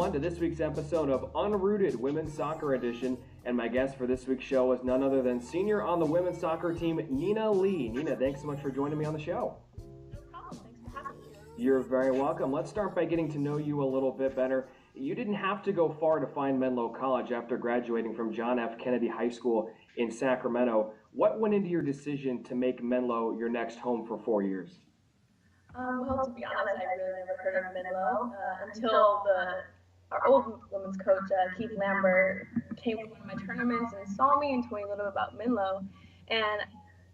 everyone, to this week's episode of Unrooted Women's Soccer Edition. And my guest for this week's show is none other than senior on the women's soccer team, Nina Lee. Nina, thanks so much for joining me on the show. No problem. Thanks for having me. You're very welcome. Let's start by getting to know you a little bit better. You didn't have to go far to find Menlo College after graduating from John F. Kennedy High School in Sacramento. What went into your decision to make Menlo your next home for 4 years? Well, to be honest, I really never heard of Menlo until our old women's coach, Keith Lambert, came to one of my tournaments and saw me and told me a little bit about Menlo. And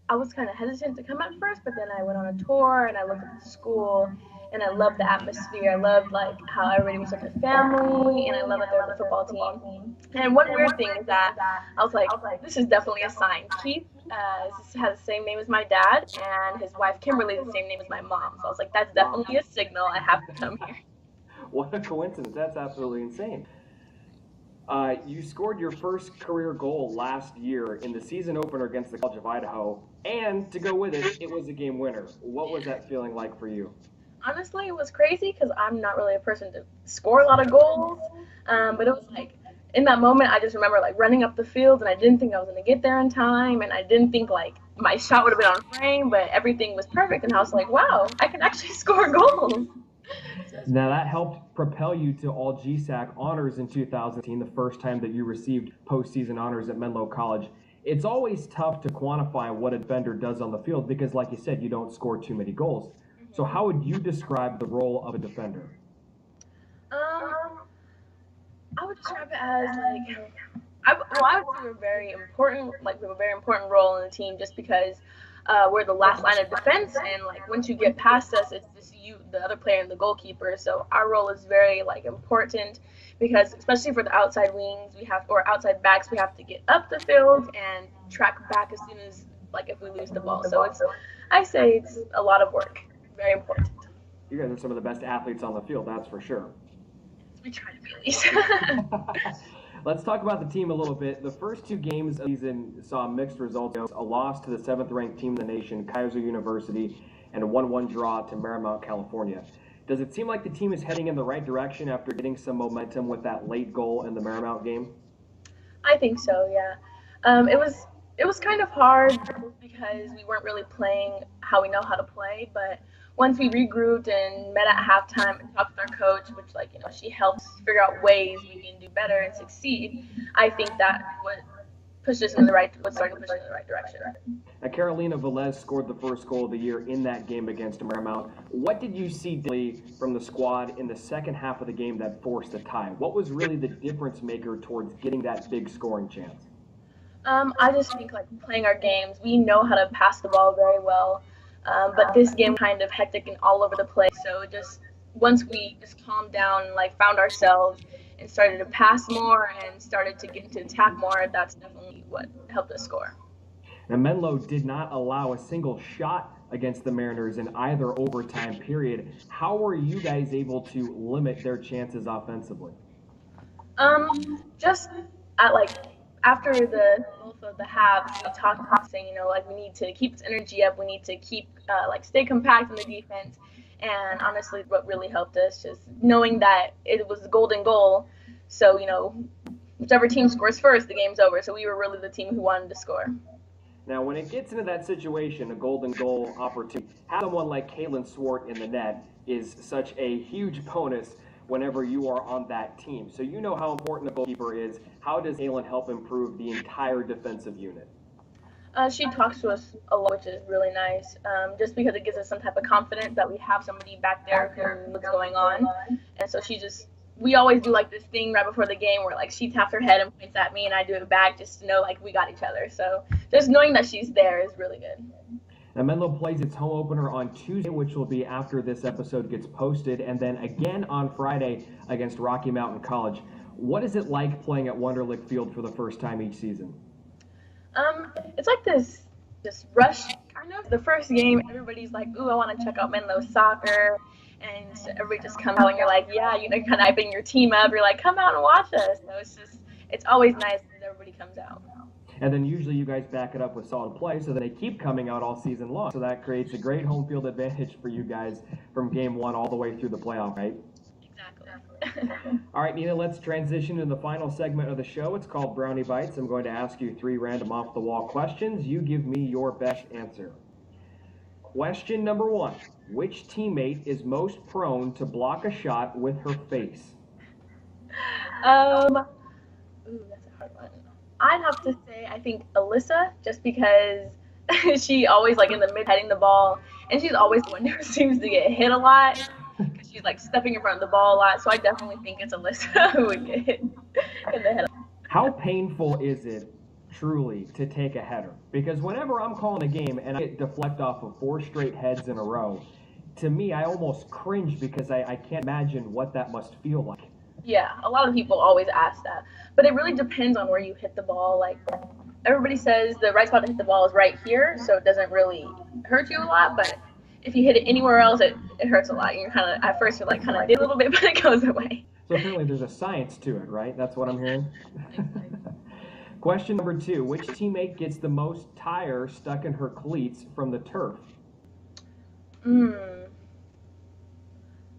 I was kind of hesitant to come at first, but then I went on a tour and I looked at the school and I loved the atmosphere. I loved how everybody was such a family, and I loved that there was a football team. And one weird thing is that I was like, this is definitely a sign. Keith has the same name as my dad, and his wife Kimberly the same name as my mom. So I was like, that's definitely a signal. I have to come here. What a coincidence. That's absolutely insane. You scored your first career goal last year in the season opener against the College of Idaho, and to go with it, it was a game winner. What was that feeling like for you? Honestly, it was crazy because I'm not really a person to score a lot of goals, but it was like, in that moment, I just remember running up the field, and I didn't think I was going to get there in time, and I didn't think my shot would have been on frame, but everything was perfect, and I was like, wow, I can actually score goals. Now that helped propel you to All-GSAC honors in 2018, the first time that you received postseason honors at Menlo College. It's always tough to quantify what a defender does on the field because, like you said, you don't score too many goals. So how would you describe the role of a defender? I would describe it as I would say we're very important. We have a very important role in the team just because we're the last line of defense, and once you get past us, it's just you, the other player, and the goalkeeper. So our role is very important because especially for the outside wings, or outside backs, we have to get up the field and track back as soon as if we lose the ball. So I say it's a lot of work. Very important. You guys are some of the best athletes on the field, that's for sure. We try to be, at least. Let's talk about the team a little bit. The first two games of the season saw mixed results. A loss to the 7th-ranked team in the nation, Kaiser University, and a 1-1 draw to Marymount, California. Does it seem like the team is heading in the right direction after getting some momentum with that late goal in the Marymount game? I think so, yeah. It was kind of hard because we weren't really playing how we know how to play, but once we regrouped and met at halftime and talked with our coach, which she helps figure out ways we can do better and succeed, I think that would push us in the right direction. Now, Carolina Velez scored the first goal of the year in that game against Marymount. What did you see from the squad in the second half of the game that forced a tie? What was really the difference maker towards getting that big scoring chance? I just think playing our games, we know how to pass the ball very well, but this game kind of hectic and all over the place. So once we just calmed down and found ourselves and started to pass more and started to get into attack more, that's definitely what helped us score. Now, Menlo did not allow a single shot against the Mariners in either overtime period. How were you guys able to limit their chances offensively? Just at after both of the halves, we talked about saying, we need to keep this energy up. We need to keep stay compact in the defense. And honestly, what really helped us just knowing that it was the golden goal. So whichever team scores first, the game's over. So we were really the team who wanted to score. Now, when it gets into that situation, a golden goal opportunity, having someone like Kaylin Swart in the net is such a huge bonus whenever you are on that team. So you know how important a goalkeeper is. How does Kaylin help improve the entire defensive unit? She talks to us a lot, which is really nice, just because it gives us some type of confidence that we have somebody back there who knows what's going on. And so we always do this thing right before the game where she taps her head and points at me and I do it back just to know we got each other. So just knowing that she's there is really good. Now, Menlo plays its home opener on Tuesday, which will be after this episode gets posted, and then again on Friday against Rocky Mountain College. What is it like playing at Wonderlic Field for the first time each season? It's this rush. I know the first game, everybody's ooh, I want to check out Menlo soccer, and so everybody just comes out and you're yeah, kind of hyping your team up. You're come out and watch us. So it's always nice that everybody comes out. And then usually you guys back it up with solid play so that they keep coming out all season long. So that creates a great home field advantage for you guys from game one all the way through the playoff, right? Exactly. All right, Nina, let's transition to the final segment of the show. It's called Brownie Bites. I'm going to ask you 3 random off-the-wall questions. You give me your best answer. Question number 1. Which teammate is most prone to block a shot with her face? Ooh, that's a hard one. I'd have to say I think Alyssa, just because she always like in the mid heading the ball, and she's always the one who seems to get hit a lot because she's like stepping in front of the ball a lot. So I definitely think it's Alyssa who would get hit in the head. How painful is it truly to take a header? Because whenever I'm calling a game and I get deflect off of 4 straight heads in a row, to me, I almost cringe because I can't imagine what that must feel like. Yeah, a lot of people always ask that, but it really depends on where you hit the ball. Like everybody says, the right spot to hit the ball is right here, so it doesn't really hurt you a lot. But if you hit it anywhere else, it hurts a lot. And you're kind of at first you're like kind of a little bit, but it goes away. So apparently there's a science to it, right? That's what I'm hearing. Question number 2. Which teammate gets the most tire stuck in her cleats from the turf?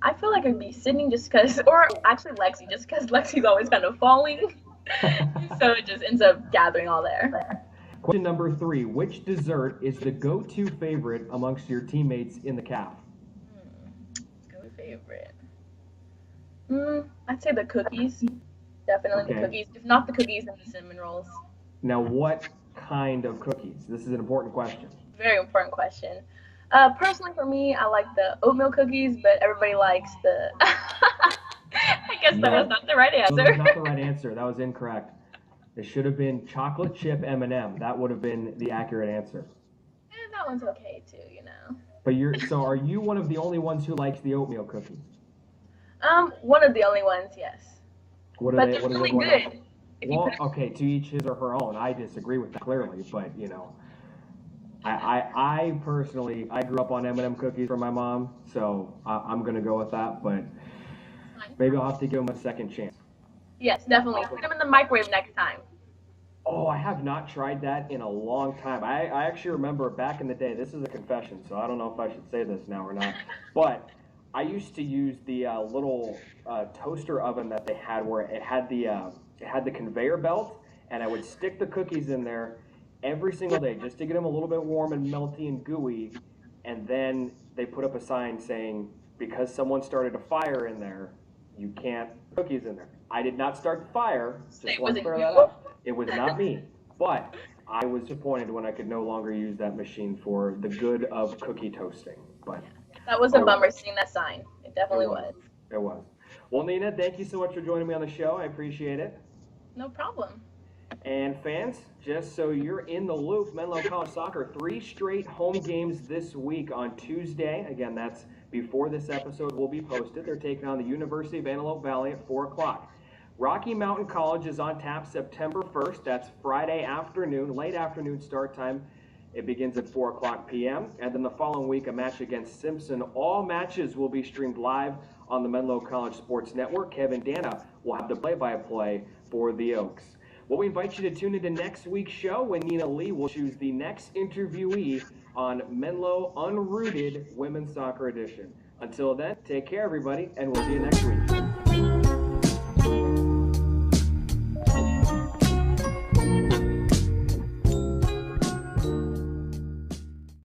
I feel like it'd be Sydney just because, or actually Lexi, just because Lexi's always kind of falling. So it just ends up gathering all there. Question number 3. Which dessert is the go-to favorite amongst your teammates in the CAF? Go favorite. I'd say the cookies. Definitely the cookies. If not the cookies, then the cinnamon rolls. Now, what kind of cookies? This is an important question. Very important question. Personally, for me, I like the oatmeal cookies, but everybody likes the. I guess that was not the right answer. No, that was not the right answer. That was incorrect. It should have been chocolate chip M&M. That would have been the accurate answer. And that one's okay too, you know. But so are you one of the only ones who likes the oatmeal cookies? One of the only ones, yes. What are But they? they're What really is good. Well, okay, to each his or her own. I disagree with that clearly, but you know. I personally, I grew up on M&M cookies from my mom, so I'm going to go with that, but maybe I'll have to give them a second chance. Yes, definitely. Put them in the microwave next time. Oh, I have not tried that in a long time. I actually remember back in the day, this is a confession, so I don't know if I should say this now or not, but I used to use the little toaster oven that they had where it had the conveyor belt, and I would stick the cookies in there every single day just to get them a little bit warm and melty and gooey, and then they put up a sign saying, because someone started a fire in there, you can't put cookies in there. I did not start the fire, just want to clear that up. It was not me, but I was disappointed when I could no longer use that machine for the good of cookie toasting. But that was a bummer seeing that sign. It definitely was. It was. Well, Nina, thank you so much for joining me on the show. I appreciate it. No problem. And fans, just so you're in the loop, Menlo College Soccer, 3 straight home games this week on Tuesday. Again, that's before this episode will be posted. They're taking on the University of Antelope Valley at 4 o'clock. Rocky Mountain College is on tap September 1st. That's Friday afternoon, late afternoon start time. It begins at 4 o'clock p.m. And then the following week, a match against Simpson. All matches will be streamed live on the Menlo College Sports Network. Kevin Dana will have the play-by-play for the Oaks. Well, we invite you to tune into next week's show when Nina Lee will choose the next interviewee on Menlo Unrooted Women's Soccer Edition. Until then, take care, everybody, and we'll see you next week.